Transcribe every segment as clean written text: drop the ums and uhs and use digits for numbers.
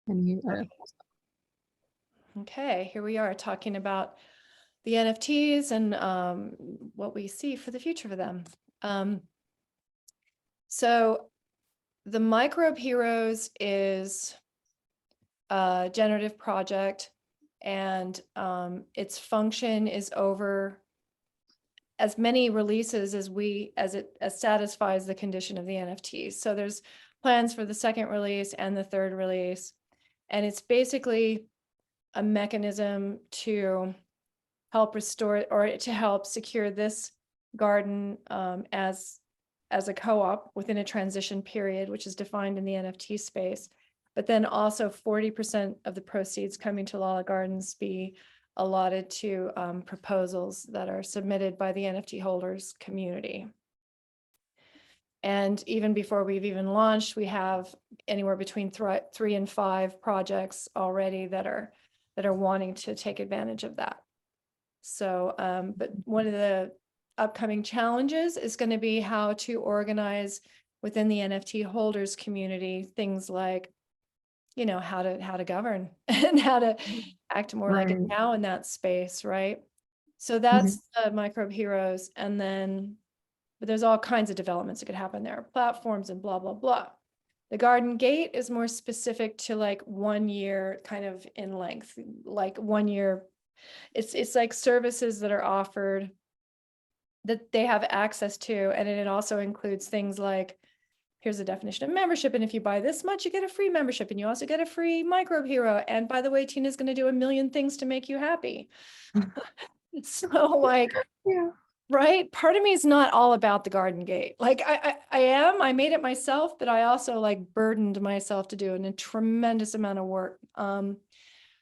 Any, Okay, here we are talking about the NFTs and what we see for the future for them. So the Microbe Heroes is a generative project, and its function is over as many releases as it satisfies the condition of the NFTs. So there's plans for the second release and the third release, and it's basically a mechanism to help restore or to help secure this garden as a co-op within a transition period, which is defined in the NFT space. But then also 40% of the proceeds coming to Lala Gardens be allotted to proposals that are submitted by the NFT holders community. And even before we've even launched, we have anywhere between 3 and 5 projects already that are wanting to take advantage of that. So, but one of the upcoming challenges is going to be how to organize within the NFT holders community things like, you know, how to govern and how to act more like a right. DAO in that space, right? So Mhm. that's Microbe Heroes, and then, but there's all kinds of developments that could happen there, platforms and blah blah blah. The Garden Gate is more specific to like 1 year kind of in length, like 1 year. It's like services that are offered that they have access to, and it also includes things like, here's the definition of membership, and if you buy this much, you get a free membership, and you also get a free Microbe Hero. And by the way, Tina's going to do a million things to make you happy. So like, Yeah. right, part of me is not all about the Garden Gate. Like I made it myself, but I also like burdened myself to do a tremendous amount of work.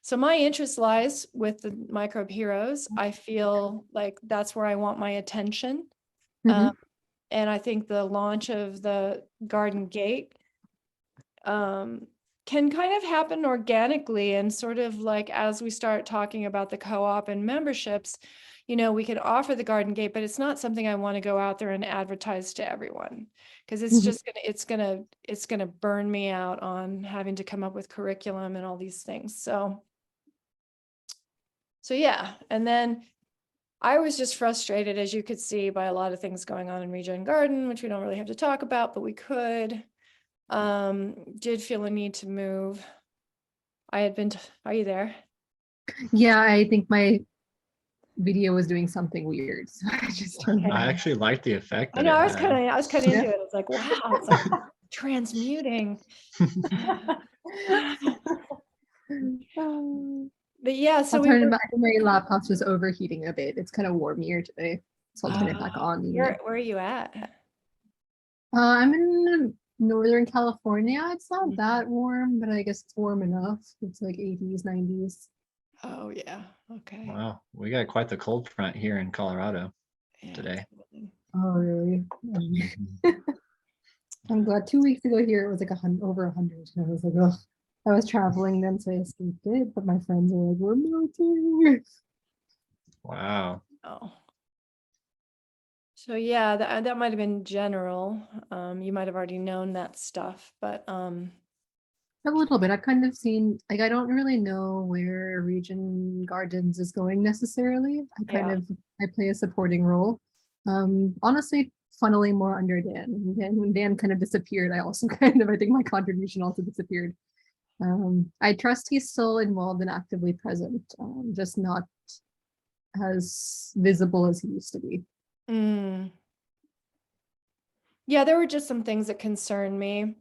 So my interest lies with the Microbe Heroes. I feel like that's where I want my attention. Mhm. And I think the launch of the Garden Gate can kind of happen organically, and sort of like as we start talking about the co-op and memberships, you know, we can offer the Garden Gate, but it's not something I want to go out there and advertise to everyone, because it's Mhm. just it's gonna burn me out on having to come up with curriculum and all these things. So yeah, and then I was just frustrated, as you could see, by a lot of things going on in Regen Garden, which we don't really have to talk about, but we could. Did feel a need to move. I had been, are you there? Yeah, I think my video was doing something weird, so I just turned it Okay. I on. actually liked the effect I that know, it I had. was kind of Yeah. into it. It's like, wow, it's like transmuting. But yeah, so I'll we turn it were, back. My laptop's just overheating a bit. It's kind of warm here today, so I'll turn it back on. where are you at? I'm in Northern California. It's not that warm, but I guess it's warm enough. It's like 80s, 90s. Oh yeah, okay. Wow, we got quite the cold front here in Colorado Yeah. today. Oh, really? Mhm. I'm glad 2 weeks ago here it was like over 100. And I was like, oh, I was traveling then, so I escaped it. But my friends were like, we're melting. Wow. Oh. So yeah, that might have been general. You might have already known that stuff, but A little bit. I've kind of seen, like, I don't really know where Region Gardens is going necessarily. yeah. I play a supporting role. Honestly, funneling more under Dan. And then when Dan kind of disappeared, I also I think my contribution also disappeared. I trust he's still involved and actively present, just not as visible as he used to be. Mm. Yeah, there were just some things that concerned me.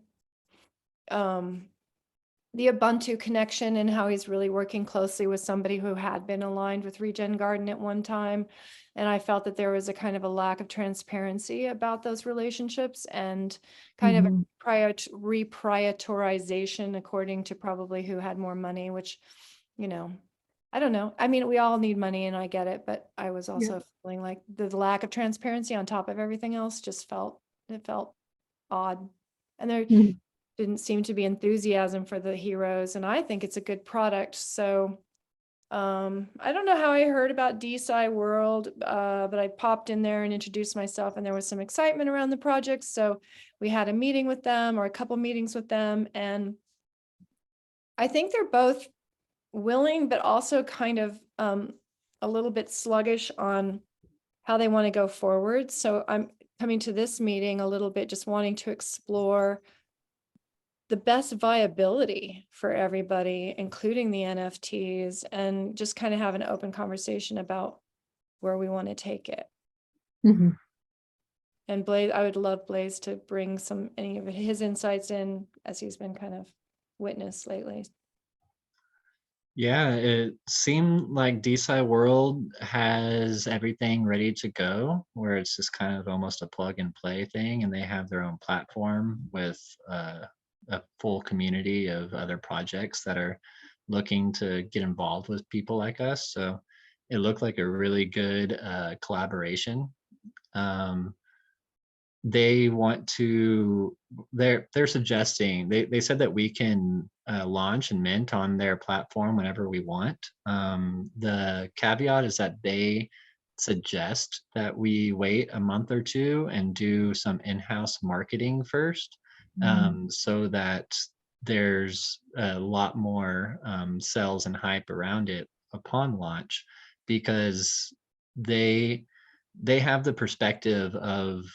The Ubuntu connection and how he's really working closely with somebody who had been aligned with Regen Garden at one time. And I felt that there was a kind of a lack of transparency about those relationships, and kind of a Mhm. reprioritization according to probably who had more money, which, you know, I don't know. I mean, we all need money and I get it, but I was Yeah. also feeling like the lack of transparency on top of everything else just felt odd. And there Mhm. didn't seem to be enthusiasm for the heroes, and I think it's a good product. So I don't know how I heard about DeSci World, but I popped in there and introduced myself, and there was some excitement around the project. So we had a meeting with them, or a couple meetings with them, and I think they're both willing, but also kind of a little bit sluggish on how they want to go forward. So I'm coming to this meeting a little bit just wanting to explore the best viability for everybody, including the NFTs, and just kind of have an open conversation about where we want to take it. Mhm. And Blaze, I would love Blaze to bring any of his insights in, as he's been kind of witness lately. Yeah, it seemed like DeSci World has everything ready to go, where it's just kind of almost a plug and play thing, and they have their own platform with a full community of other projects that are looking to get involved with people like us. So it looked like a really good collaboration. Um, they want to they're suggesting they said that we can launch and mint on their platform whenever we want. The caveat is that they suggest that we wait a month or two and do some in-house marketing first, so that there's a lot more sales and hype around it upon launch, because they they have the perspective of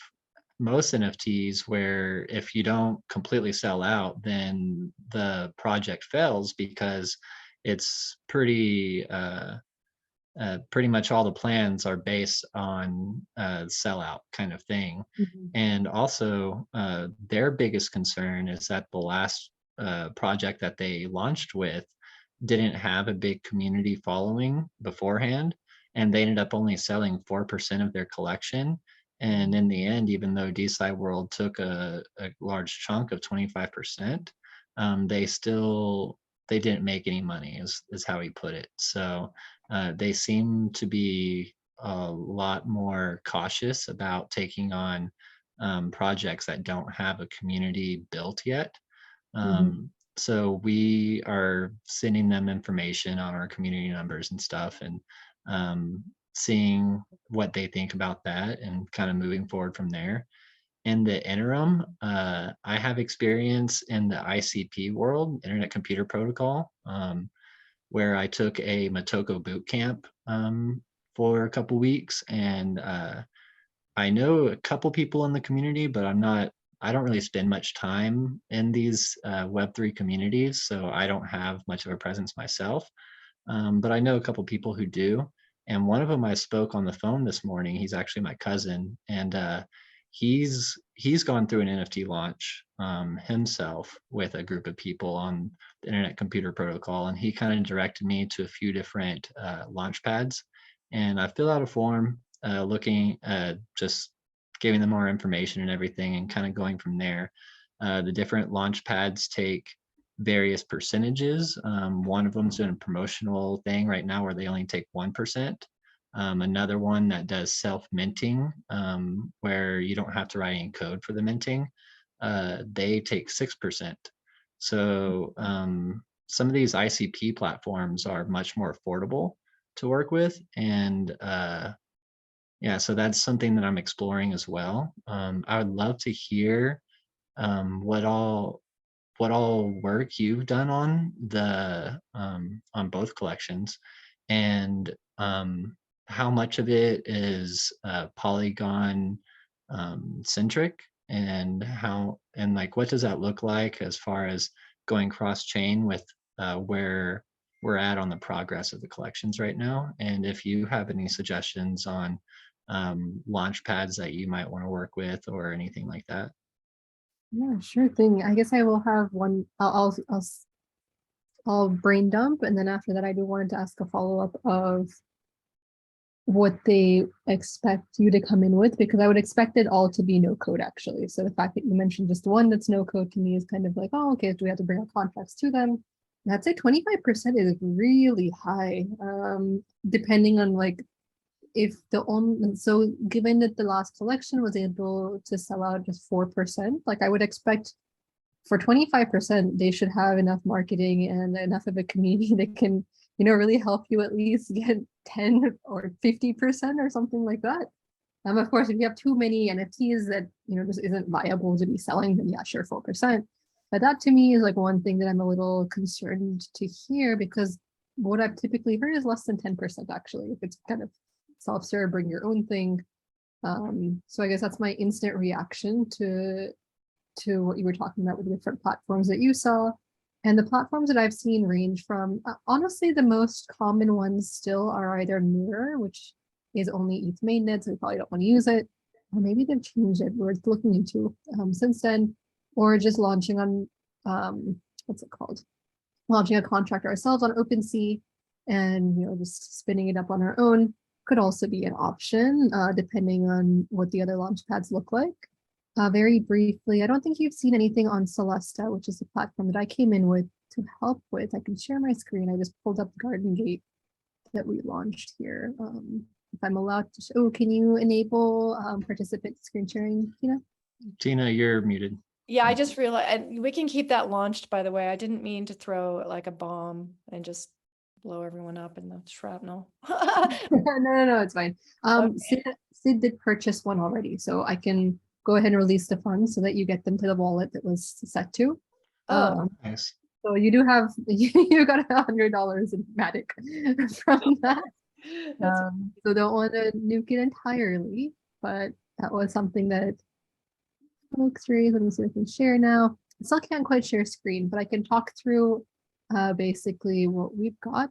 most NFTs where if you don't completely sell out, then the project fails, because it's pretty much all the plans are based on sellout kind of thing. Mhm. And also, their biggest concern is that the last project that they launched with didn't have a big community following beforehand, and they ended up only selling 4% of their collection. And in the end, even though DeSci World took a large chunk of 25%, they didn't make any money, is how he put it. So they seem to be a lot more cautious about taking on projects that don't have a community built yet. Mhm. So we are sending them information on our community numbers and stuff, and seeing what they think about that and kind of moving forward from there. In the interim, I have experience in the ICP world, Internet Computer Protocol, where I took a Motoko boot camp for a couple weeks, and I know a couple people in the community, but I don't really spend much time in these Web3 communities, so I don't have much of a presence myself. But I know a couple people who do, and one of them I spoke on the phone this morning. He's actually my cousin, and he's gone through an NFT launch himself with a group of people on the Internet Computer Protocol, and he kind of directed me to a few different launch pads. And I filled out a form, looking just giving them more information and everything, and kind of going from there. The different launch pads take various percentages. One of them's doing a promotional thing right now where they only take 1%. Another one that does self minting, where you don't have to write any code for the minting. They take 6%. So some of these ICP platforms are much more affordable to work with. And yeah, so that's something that I'm exploring as well. I would love to hear what all work you've done on both collections, and how much of it is Polygon centric, and like what does that look like as far as going cross chain with where we're at on the progress of the collections right now, and if you have any suggestions on launch pads that you might want to work with or anything like that. Yeah, sure thing. I guess I will have one. I'll brain dump, and then after that, I do wanted to ask a follow-up of what they expect you to come in with, because I would expect it all to be no code actually. So the fact that you mentioned just one that's no code to me is kind of like, oh, okay, do we have to bring our contracts to them? And I'd say 25% is really high, depending on like if the only, so given that the last collection was able to sell out just 4%, like I would expect for 25%, they should have enough marketing and enough of a community that can, really help you at least get 10 or 50% or something like that. Of course, if you have too many NFTs that, just isn't viable to be selling, then yeah, sure, 4%. But that to me is like one thing that I'm a little concerned to hear, because what I've typically heard is less than 10% actually, if it's kind of self-serve, bring your own thing. So I guess that's my instant reaction to what you were talking about with the different platforms that you saw. And the platforms that I've seen range from, honestly, the most common ones still are either Mirror, which is only ETH mainnet, so we probably don't want to use it, or maybe they've changed it, we're looking into since then, or just launching on, what's it called? Launching a contract ourselves on OpenSea and, just spinning it up on our own could also be an option, depending on what the other launch pads look like. Very briefly, I don't think you've seen anything on Celesta, which is the platform that I came in with to help with. I can share my screen. I just pulled up the Garden Gate that we launched here. If I'm allowed to, oh, can you enable participant screen sharing, Tina? Tina, you're muted. Yeah, I just realized, and we can keep that launched, by the way. I didn't mean to throw like a bomb and just blow everyone up in the shrapnel. No, it's fine. Okay. Sid did purchase one already, so I can go ahead and release the funds so that you get them to the wallet that was set to. Oh, Nice. So you do have, you got $100 in Matic from that. that's So don't want to nuke it entirely, but that was something that folks raised. Let me see if I can share now. I still can't quite share screen, but I can talk through basically what we've got.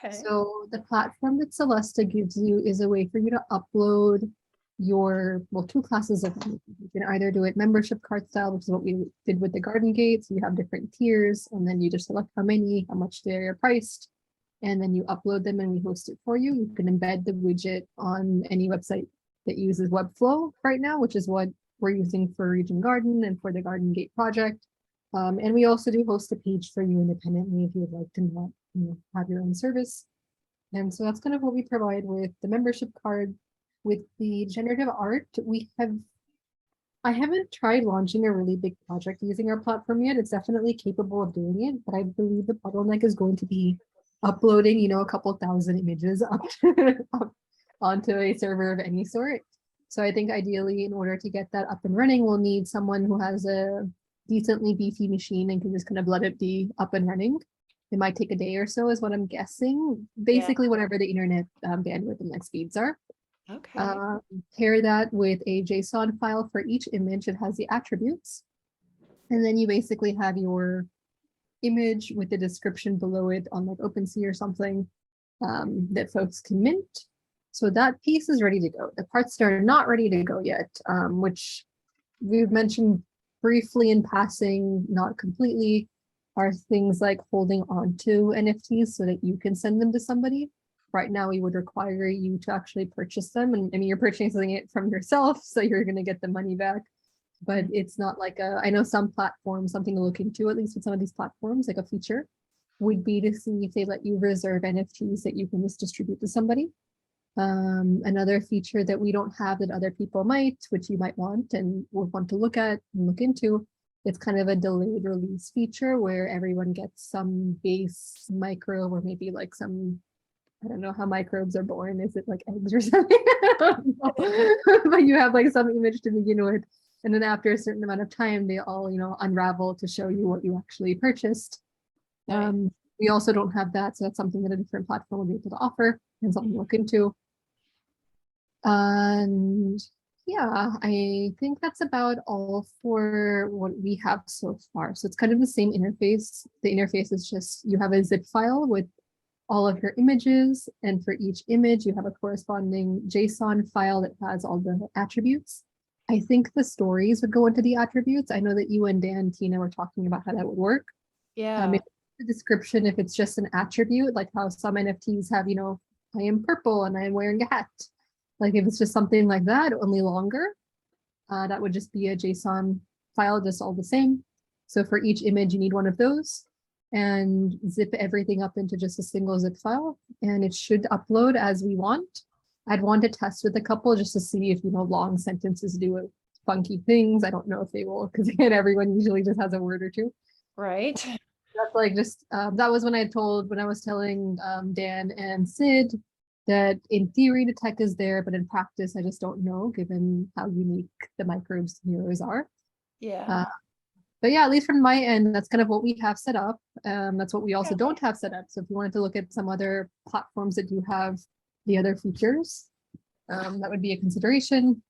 okay. So the platform that Celesta gives you is a way for you to upload your, well, two classes of them. You can either do it membership card style, which is what we did with the Garden Gate. So you have different tiers, and then you just select how many, how much they're priced, and then you upload them and we host it for you. You can embed the widget on any website that uses Webflow right now, which is what we're using for Region Garden and for the Garden Gate project. And we also do host a page for you independently if you would like to not, have your own service. And so that's kind of what we provide with the membership card. With the generative art, I haven't tried launching a really big project using our platform yet. It's definitely capable of doing it, but I believe the bottleneck is going to be uploading, a couple thousand images up onto a server of any sort. So I think ideally, in order to get that up and running, we'll need someone who has a decently beefy machine and can just kind of let it be up and running. It might take a day or so, is what I'm guessing. Basically, whatever the internet bandwidth and like speeds are. Okay. Pair that with a JSON file for each image that has the attributes. And then you basically have your image with the description below it on like OpenSea or something that folks can mint. So that piece is ready to go. The parts that are not ready to go yet, which we've mentioned briefly in passing, not completely, are things like holding on to NFTs so that you can send them to somebody. Right now, we would require you to actually purchase them. And I mean, you're purchasing it from yourself, so you're going to get the money back. But it's not like I know some platforms, something to look into, at least with some of these platforms, like a feature would be to see if they let you reserve NFTs that you can just distribute to somebody. Another feature that we don't have that other people might, which you might want and would want to look at and look into, it's kind of a delayed release feature where everyone gets some base microbe or maybe like some, I don't know how microbes are born. Is it like eggs or something? But you have like some image to begin with. And then after a certain amount of time, they all, unravel to show you what you actually purchased. Right. We also don't have that. So that's something that a different platform will be able to offer and something to look into. And yeah, I think that's about all for what we have so far. So it's kind of the same interface. The interface is just, you have a zip file with all of your images, and for each image you have a corresponding JSON file that has all the attributes. I think the stories would go into the attributes. I know that you and Dan, Tina, were talking about how that would work. Yeah. If the description, if it's just an attribute, like how some NFTs have, I am purple and I am wearing a hat. Like if it's just something like that, only longer, that would just be a JSON file, just all the same. So for each image, you need one of those and zip everything up into just a single zip file, and it should upload as we want. I'd want to test with a couple just to see if, long sentences do funky things. I don't know if they will, because again, everyone usually just has a word or two. Right. That's like just, that was when I was telling Dan and Sid that in theory the tech is there, but in practice, I just don't know, given how unique the microbes heroes are. Yeah. But yeah, at least from my end, that's kind of what we have set up. That's what we also don't have set up. So if you wanted to look at some other platforms that do have the other features, that would be a consideration.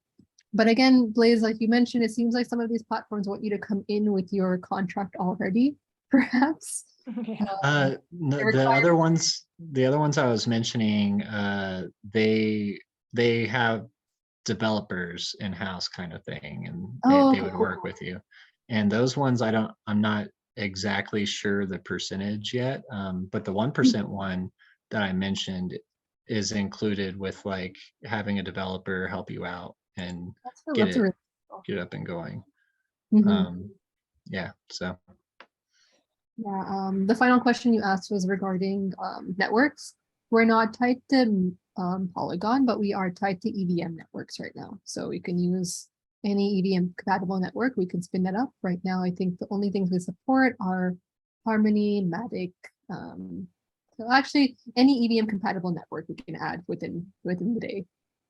But again, Blaze, like you mentioned, it seems like some of these platforms want you to come in with your contract already, perhaps. Yeah. No, they the require- other ones I was mentioning, they have developers in-house kind of thing, and Oh, they okay, would cool, work cool. with you. And those ones I'm not exactly sure the percentage yet, but the 1% one that I mentioned is included with like having a developer help you out and get That's a it really cool. get up and going. Mhm. Yeah, so Yeah, the final question you asked was regarding networks. We're not tied to Polygon, but we are tied to EVM networks right now. So we can use any EVM compatible network. We can spin that up. Right now, I think the only things we support are Harmony, Matic. So actually, any EVM compatible network we can add within the day.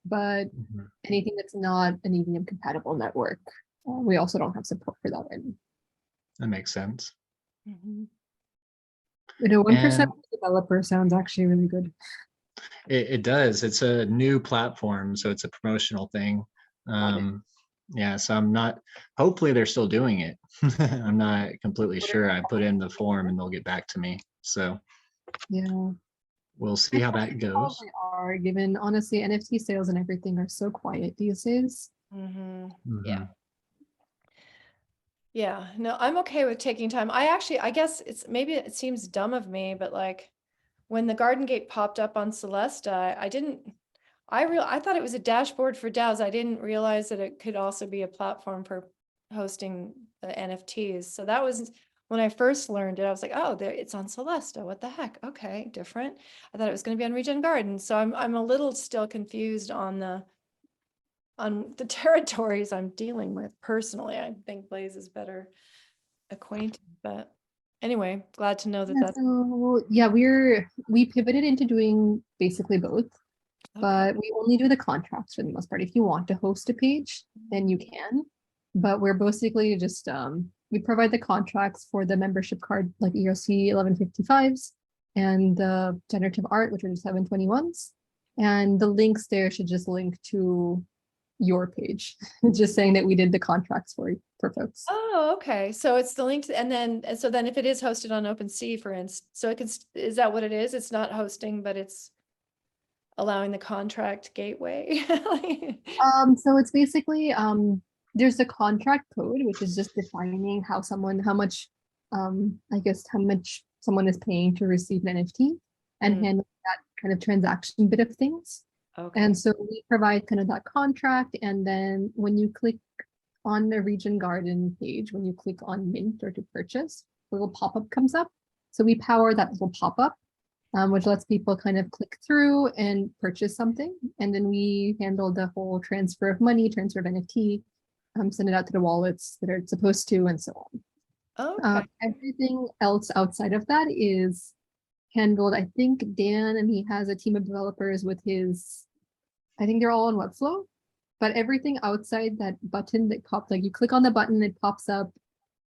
But mhm. anything that's not an EVM compatible network, we also don't have support for that right now. That makes sense. Mhm. You know, 1% And developer sounds actually really good. it does. It's a new platform, so it's a promotional thing. Got it. Yeah, so I'm not, hopefully they're still doing it. I'm not completely sure. I put in the form and they'll get back to me. So Yeah. we'll see how that They goes. probably are, given honestly, NFT sales and everything are so quiet these days. Mhm. Yeah. Mhm. Yeah, no, I'm okay with taking time. I guess maybe it seems dumb of me, but like when the Garden Gate popped up on Celesta, I thought it was a dashboard for DAOs. I didn't realize that it could also be a platform for hosting the NFTs. So that was when I first learned it. I was like, oh, it's on Celesta. What the heck? Okay, different. I thought it was going to be on Regen Garden. So I'm a little still confused on the territories I'm dealing with personally. I think Blaze is better acquainted, but anyway, glad to know that Yeah, that's so yeah, we pivoted into doing basically both, okay. but we only do the contracts for the most part. If you want to host a page, then you can. But we're basically just we provide the contracts for the membership card like ERC 1155s and the generative art, which are the 721s. And the links there should just link to your page, just saying that we did the contracts for folks. Oh, okay. So it's the link and so then if it is hosted on OpenSea, for instance, so it can, is that what it is? It's not hosting, but it's allowing the contract gateway. So it's basically there's the contract code, which is just defining how much I guess how much someone is paying to receive an NFT and Mm, handle that kind of transaction bit of things. okay. And so we provide kind of that contract, and then when you click on the Region Garden page, when you click on mint or to purchase, a little pop-up comes up. So we power that little pop-up, which lets people kind of click through and purchase something. And then we handle the whole transfer of money, transfer of NFT, send it out to the wallets that are supposed to, and so on. Okay. Everything else outside of that is handled. I think Dan, and he has a team of developers with his, I think they're all on Webflow, but everything outside that button that pops, like you click on the button, it pops up,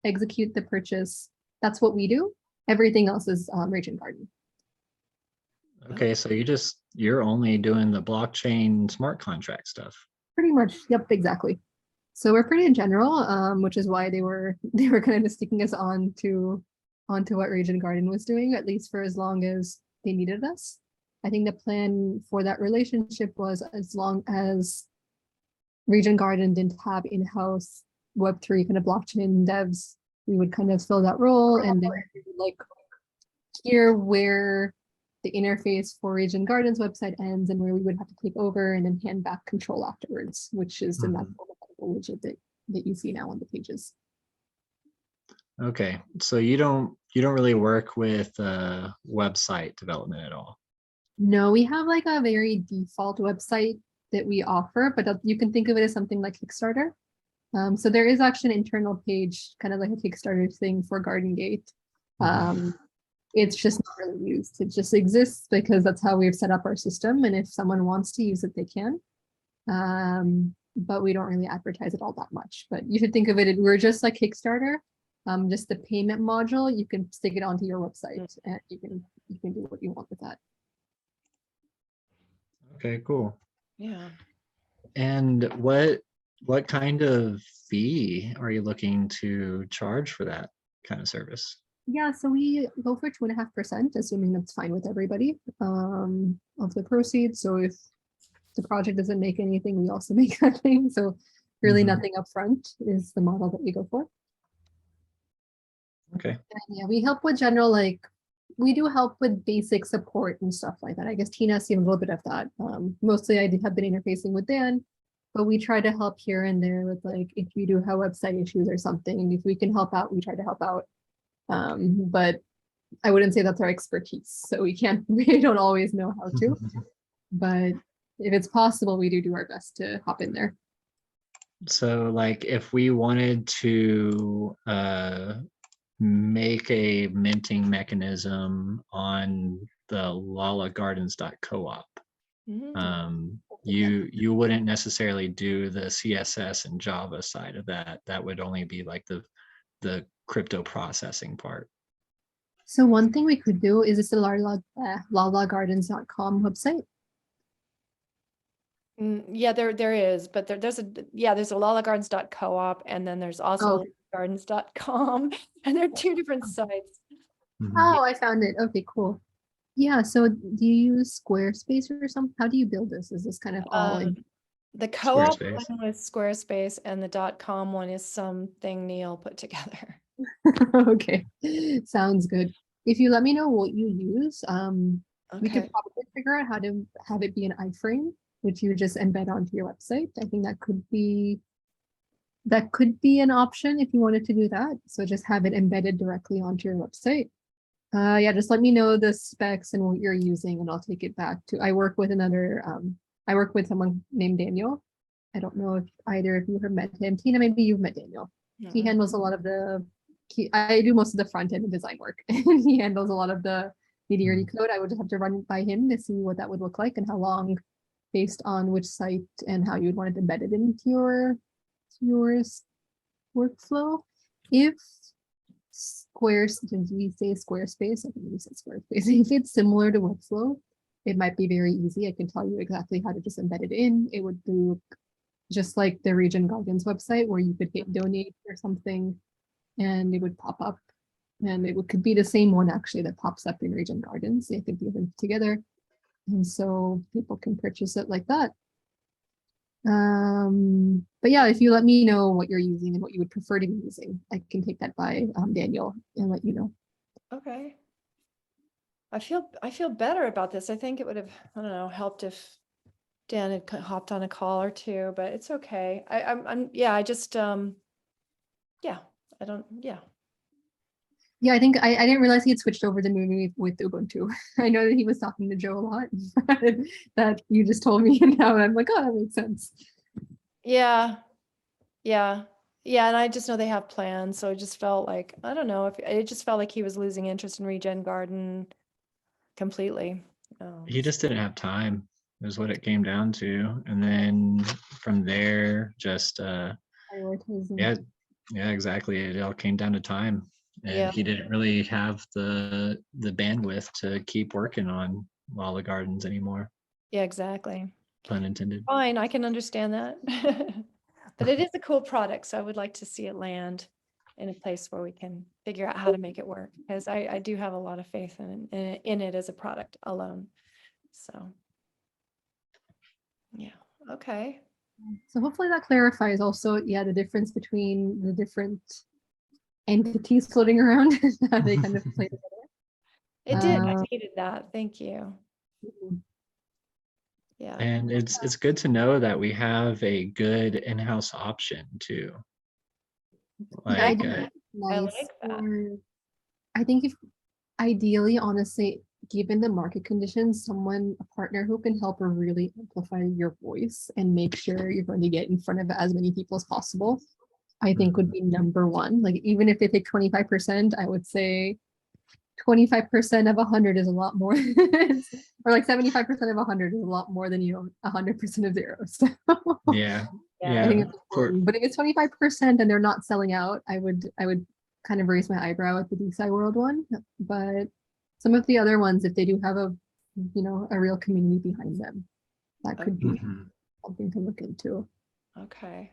execute the purchase. That's what we do. Everything else is Raging Garden. Okay, so you're only doing the blockchain smart contract stuff. Pretty much. Yep, exactly. So we're pretty general, which is why they were kind of just sticking us onto what Raging Garden was doing, at least for as long as they needed us. I think the plan for that relationship was as long as Raging Garden didn't have in-house Web3 kind of blockchain devs, we would kind of fill that role, and then we would like hear where the interface for Raging Garden's website ends and where we would have to take over and then hand back control afterwards, which is the Mhm. widget that you see now on the pages. Okay, so you don't really work with website development at all. No, we have like a very default website that we offer, but you can think of it as something like Kickstarter. So there is actually an internal page, kind of like a Kickstarter thing for Garden Gate. It's just not really used. It just exists because that's how we've set up our system. And if someone wants to use it, they can. But we don't really advertise it all that much. But you should think of it, we're just like Kickstarter, just the payment module, you can stick it onto your website and you can do what you want with that. Okay, cool. Yeah. And what kind of fee are you looking to charge for that kind of service? Yeah, so we go for 2.5%, assuming that's fine with everybody, of the proceeds. So if the project doesn't make anything, we also make nothing. So really Mhm. nothing upfront is the model that we go for. Okay. And yeah, we help with general, like we do help with basic support and stuff like that. I guess Tina's seen a little bit of that. Mostly I have been interfacing with Dan, but we try to help here and there with like if you do have website issues or something, if we can help out, we try to help out. But I wouldn't say that's our expertise. So we don't always know how to, but if it's possible, we do our best to hop in there. So like if we wanted to make a minting mechanism on the lalagardens.coop, Mhm. you wouldn't necessarily do the CSS and Java side of that. That would only be like the crypto processing part. So one thing we could do is it's the lalagardens.com website. Yeah, there is, but there's a lalagardens.coop and then there's also Oh, gardens.com and they're two different sites. Mhm. oh, I found it. Okay, cool. Yeah, so do you use Squarespace or something? How do you build this? Is this kind of all in? The co-op Squarespace. one was Squarespace and the .com one is something Neil put together. Okay, sounds good. If you let me know what you use, we could Okay. probably figure out how to have it be an iframe, which you just embed onto your website. I think that could be an option if you wanted to do that. So just have it embedded directly onto your website. Yeah, just let me know the specs and what you're using, and I'll take it back to. I work with someone named Daniel. I don't know if either of you have met him. Tina, maybe you've met Daniel. He Mhm. handles a lot of I do most of the front end and design work, and he handles a lot of the nitty-gritty code. I would just have to run it by him to see what that would look like and how long, based on which site and how you would want it embedded into your workflow. If did we say Squarespace? I think we said Squarespace. If it's similar to Webflow, it might be very easy. I can tell you exactly how to just embed it in. It would do just like the Region Gardens website where you could hit donate or something and it would pop up. And could be the same one actually that pops up in Region Gardens. They could be linked together. And so people can purchase it like that. But yeah, if you let me know what you're using and what you would prefer to be using, I can take that by Daniel and let you know. Okay. I feel better about this. I think it would have, I don't know, helped if Dan had hopped on a call or two, but it's okay. I just, yeah, I don't, yeah. Yeah, I think I didn't realize he had switched over to moving with Ubuntu. I know that he was talking to Joe a lot, but that you just told me, and now I'm like, oh, that makes sense. Yeah, yeah, yeah. And I just know they have plans. So it just felt like, I don't know, if it just felt like he was losing interest in Regen Garden completely. He just didn't have time, is what it came down to. And then from there, just Prioritizing. yeah, exactly. It all came down to time. And Yeah, he didn't really have the bandwidth to keep working on Lala Gardens anymore, yeah, exactly. pun intended. Fine, I can understand that. But it is a cool product, so I would like to see it land in a place where we can figure out how to make it work, because I do have a lot of faith in it as a product alone. So, yeah, okay. So hopefully that clarifies also, yeah, the difference between the different entities floating around, how they kind of play together. It did. I needed that. Thank you. Mhm. Yeah. And it's good to know that we have a good in-house option too. Yeah, I Like do. I Nice. like that. I think if ideally, honestly, given the market conditions, a partner who can help really amplify your voice and make sure you're going to get in front of as many people as possible, I think would be number one. Like even if they take 25%, I would say 25% of 100 is a lot more, or like 75% of 100 is a lot more than 100% of zero. So yeah, I Yeah. think yeah. it's For important. But if it's 25% and they're not selling out, I would kind of raise my eyebrow at the DeSci World one, but some of the other ones, if they do have a a real community behind them, that could be Mhm. something to look into. Okay.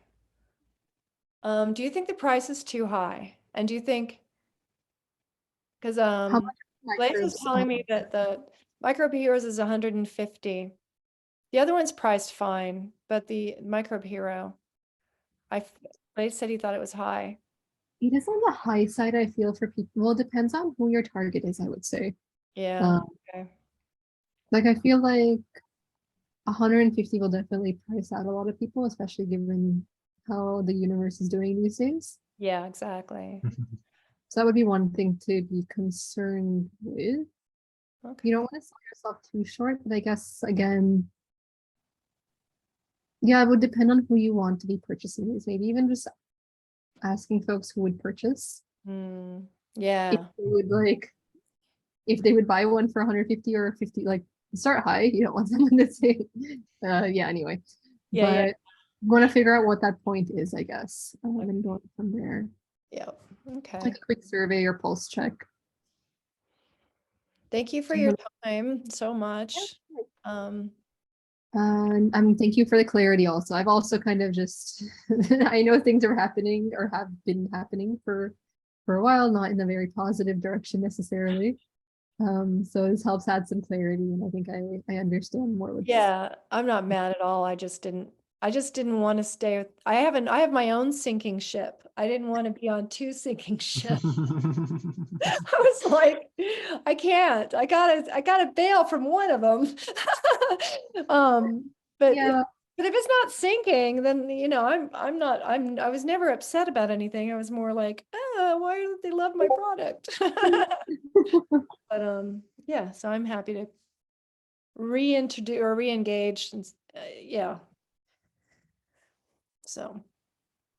Do you think the price is too high? And do you think, because How much Blaze was microbes? telling me that the Microbe Heroes is 150. The other one's priced fine, but the Microbe Hero, Blaze said he thought it was high. It is on the high side, I feel, for people. Well, it depends on who your target is, I would say. Yeah. Okay. Like I feel like 150 will definitely price out a lot of people, especially given how the universe is doing these days. Yeah, exactly. So that would be one thing to be concerned with. Okay. You don't want to sell yourself too short, but I guess again, yeah, it would depend on who you want to be purchasing these. Maybe even just asking folks who would purchase if Yeah. they would if they would buy one for 150 or 50, like start high. You don't want someone to say, yeah, anyway. Yeah, yeah. But you want to figure out what that point is, I guess, and go from there. Yeah. Okay. Like a quick survey or pulse check. Thank you for your time so much. Thank you for the clarity also. I've also kind of just I know things are happening or have been happening for a while, not in a very positive direction necessarily. So this helps add some clarity, and I think I understand more with Yeah, I'm not mad at all. I just didn't want to stay with, I have my own sinking ship. I didn't want to be on two sinking ships. I was like, I can't. I gotta bail from one of them. But Yeah, but if it's not sinking, then I was never upset about anything. I was more like, why don't they love my product? But yeah, so I'm happy to reintroduce or re-engage and yeah. So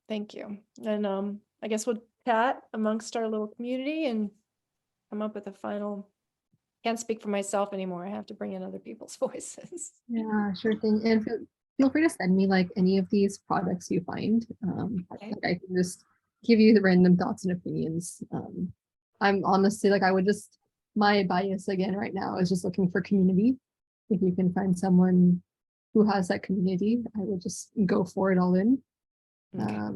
thank you. And I guess we'll chat amongst our little community and come up with a final. Can't speak for myself anymore. I have to bring in other people's voices. yeah, sure thing. And feel free to send me like any of these products you find. Okay. Like I can just give you the random thoughts and opinions. I'm honestly like I would just my bias again right now is just looking for community. If you can find someone who has that community, I would just go for it all in. Okay. Yeah,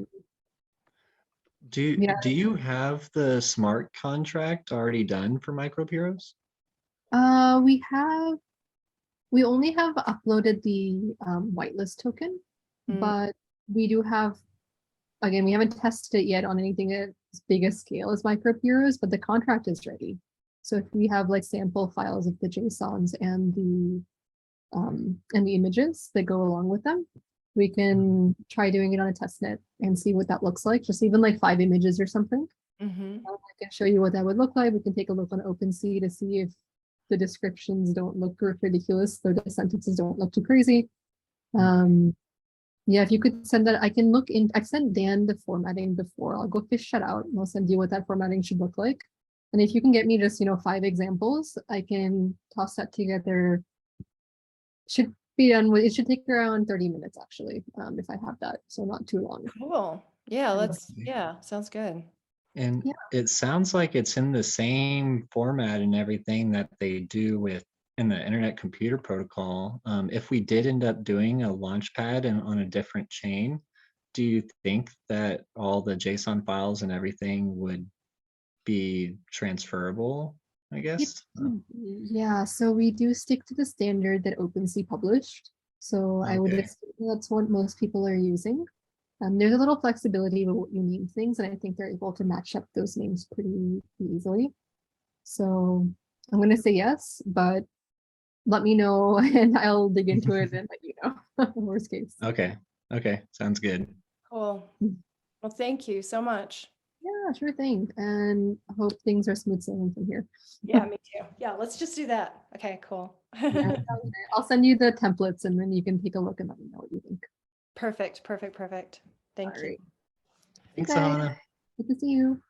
Do you have the smart contract already done for Microbe Heroes? we only have uploaded the whitelist token, Mm, but we do have again, we haven't tested it yet on anything as big a scale as Microbe Heroes, but the contract is ready. So if we have like sample files of the JSONs and the images that go along with them, we can try doing it on a test net and see what that looks like. Just even like 5 images or something. mhm. I can show you what that would look like. We can take a look on OpenSea to see if the descriptions don't look ridiculous, or the sentences don't look too crazy. Yeah, if you could send that, I can look in. I've sent Dan the formatting before. I'll go fish that out and I'll send you what that formatting should look like. And if you can get me just 5 examples, I can toss that together. Should be done with. It should take around 30 minutes actually, if I have that, so not too long. Cool. Yeah, Okay. sounds good. And Yeah. it sounds like it's in the same format and everything that they do in the Internet Computer Protocol. If we did end up doing a launchpad and on a different chain, do you think that all the JSON files and everything would be transferable? I guess. Yeah, so we do stick to the standard that OpenSea published. So I would Okay. assume that's what most people are using. There's a little flexibility with what you name things, and I think they're able to match up those names pretty easily. So I'm going to say yes, but let me know and I'll dig into it and let you know. Worst case. Okay. Okay. Sounds good. Cool. Well, thank you so much. Yeah, sure thing. And I hope things are smooth sailing from here. Yeah, me too. Yeah, let's just do that. Okay, cool. Yeah, I'll send you the templates and then you can take a look and let me know what you think. Perfect. Thank All you. right. Thanks, Okay. Sahanna. Good to see you.